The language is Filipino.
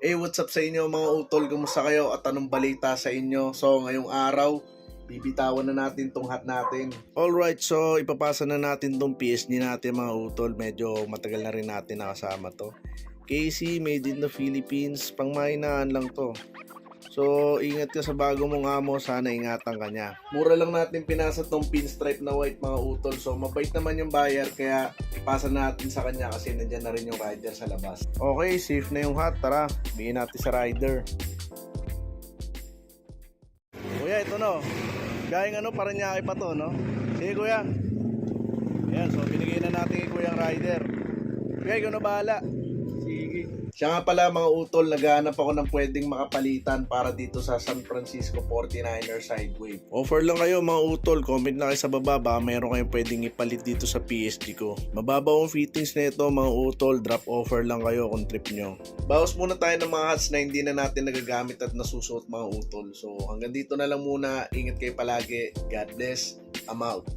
What's up sa inyo mga utol? Kumusta kayo at anong balita sa inyo? So, ngayong araw, bibitawan na natin tong hat natin. Alright, so ipapasa na natin tong PSG natin mga utol. Medyo matagal na rin natin nakasama to. KC, made in the Philippines. Pangmahinaan lang to. So, ingat ka sa bago mong amo. Sana ingatan ka niya. Mura lang natin pinasa tong pinstripe na white mga utol. So, mabait naman yung buyer. Kaya, ipasa natin sa kanya kasi nandyan na rin yung rider sa labas. Okay, safe na yung hat. Tara, bigyan natin sa rider. Kuya, ito no. Gayang Paranaque pa to, no? Sige kuya. Ayan, so binigay na natin kay kuyang rider. Kuya, ikaw na bahala. Sige. Siya nga pala mga utol, naghahanap ako ng pwedeng makapalitan para dito sa San Francisco 49er Sideway. Offer lang kayo mga utol, comment na kayo sa baba, baka meron kayong pwedeng ipalit dito sa PSG ko. Mababaw ang fittings nito mga utol, drop offer lang kayo kung trip nyo. Bawas muna tayo ng mga hats na hindi na natin nagagamit at nasusuot mga utol. So hanggang dito na lang muna, ingat kayo palagi, God bless, I'm out.